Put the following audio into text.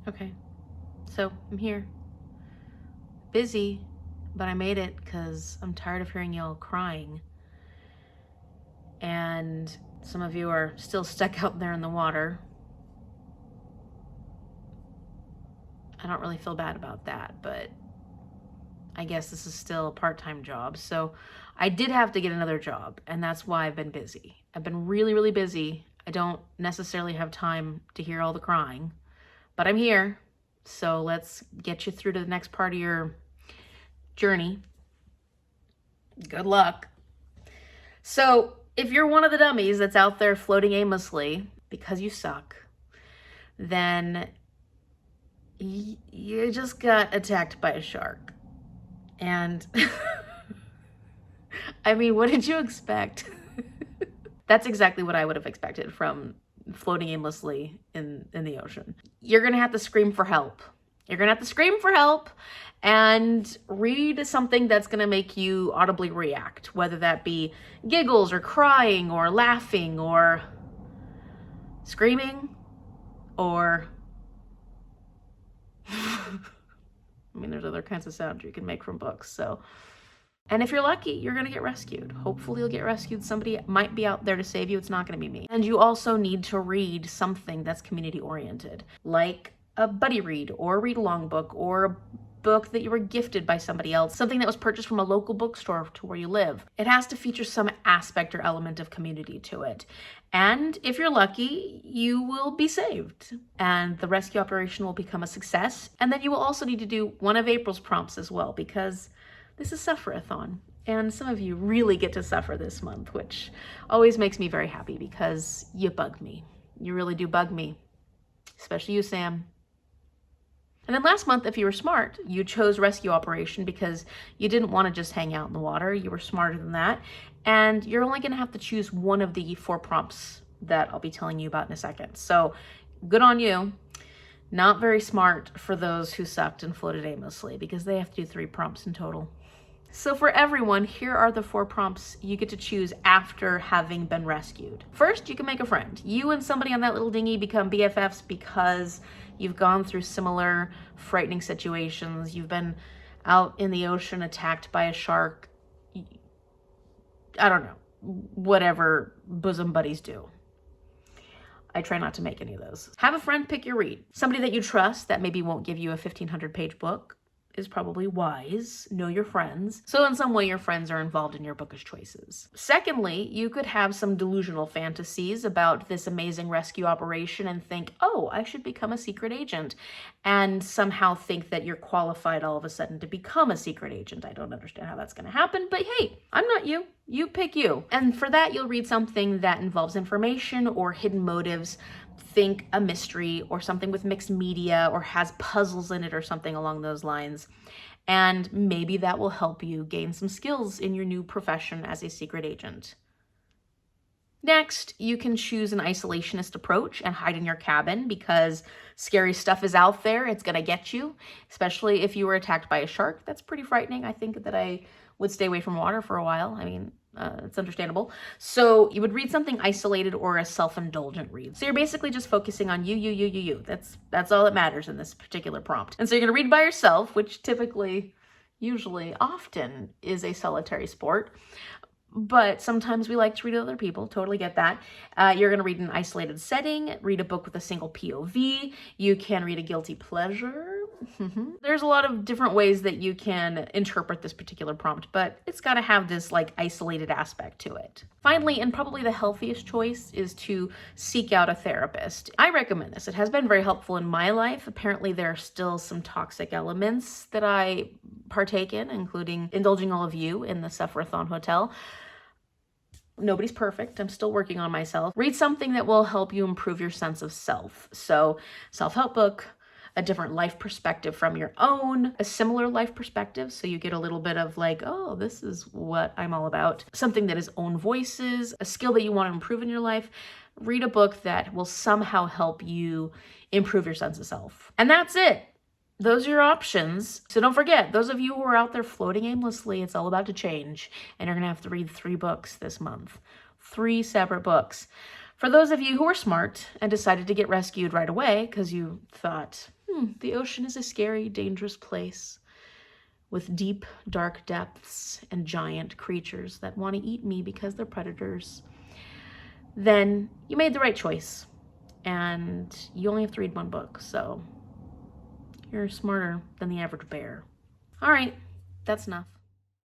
Okay, so I'm here. Busy, but I made it because I'm tired of hearing y'all crying. And some of you are still stuck out there in the water. I don't really feel bad about that, but I guess this is still a part-time job. So I did have to get another job, and that's why I've been busy. I've been really, really busy. I don't necessarily have time to hear all the crying, but I'm here. So let's get you through to the next part of your journey. Good luck. So if you're one of the dummies that's out there floating aimlessly because you suck, then you just got attacked by a shark. And I mean, what did you expect? That's exactly what I would have expected from floating aimlessly in the ocean. You're gonna have to scream for help. You're gonna have to scream for help and read something that's gonna make you audibly react, whether that be giggles or crying or laughing or screaming or I mean, there's other kinds of sounds you can make from books, so. And if you're lucky, you're gonna get rescued. Hopefully you'll get rescued. Somebody might be out there to save you. It's not gonna be me. And you also need to read something that's community oriented, like a buddy read or a read along book or a book that you were gifted by somebody else, something that was purchased from a local bookstore to where you live. It has to feature some aspect or element of community to it. And if you're lucky, you will be saved and the rescue operation will become a success. And then you will also need to do one of April's prompts as well, because this is Sufferathon, and some of you really get to suffer this month, which always makes me very happy because you bug me. You really do bug me, especially you, Sam. And then last month, if you were smart, you chose Rescue Operation because you didn't want to just hang out in the water. You were smarter than that. And you're only going to have to choose one of the 4 prompts that I'll be telling you about in a second. So good on you. Not very smart for those who sucked and floated aimlessly because they have to do 3 prompts in total. So for everyone, here are the 4 prompts you get to choose after having been rescued. First, you can make a friend. You and somebody on that little dinghy become BFFs because you've gone through similar frightening situations. You've been out in the ocean attacked by a shark. I don't know, whatever bosom buddies do. I try not to make any of those. Have a friend pick your read. Somebody that you trust that maybe won't give you a 1,500-page book is probably wise. Know your friends. So in some way your friends are involved in your bookish choices. Secondly, you could have some delusional fantasies about this amazing rescue operation and think, oh, I should become a secret agent, and somehow think that you're qualified all of a sudden to become a secret agent. I don't understand how that's going to happen, but hey, I'm not you. You pick you. And for that, you'll read something that involves information or hidden motives. Think a mystery or something with mixed media or has puzzles in it or something along those lines. And maybe that will help you gain some skills in your new profession as a secret agent. Next, you can choose an isolationist approach and hide in your cabin because scary stuff is out there. It's gonna get you, especially if you were attacked by a shark. That's pretty frightening. I think that I would stay away from water for a while. I mean, it's understandable. So you would read something isolated or a self-indulgent read. So you're basically just focusing on you. That's all that matters in this particular prompt. And so you're gonna read by yourself, which typically, usually, often is a solitary sport. But sometimes we like to read with other people, totally get that. You're gonna read in an isolated setting, read a book with a single POV. You can read a guilty pleasure. There's a lot of different ways that you can interpret this particular prompt, but it's gotta have this like isolated aspect to it. Finally, and probably the healthiest choice, is to seek out a therapist. I recommend this. It has been very helpful in my life. Apparently there are still some toxic elements that I partake in, including indulging all of you in the Sufferathon Hotel. Nobody's perfect. I'm still working on myself. Read something that will help you improve your sense of self. So self-help book, a different life perspective from your own, a similar life perspective, so you get a little bit of like, oh, this is what I'm all about. Something that is OwnVoices, a skill that you want to improve in your life. Read a book that will somehow help you improve your sense of self. And that's it. Those are your options. So don't forget, those of you who are out there floating aimlessly, it's all about to change. And you're gonna have to read 3 books this month. 3 separate books. For those of you who are smart and decided to get rescued right away because you thought, The ocean is a scary, dangerous place with deep, dark depths and giant creatures that want to eat me because they're predators, then you made the right choice. And you only have to read one book, so you're smarter than the average bear. All right, that's enough.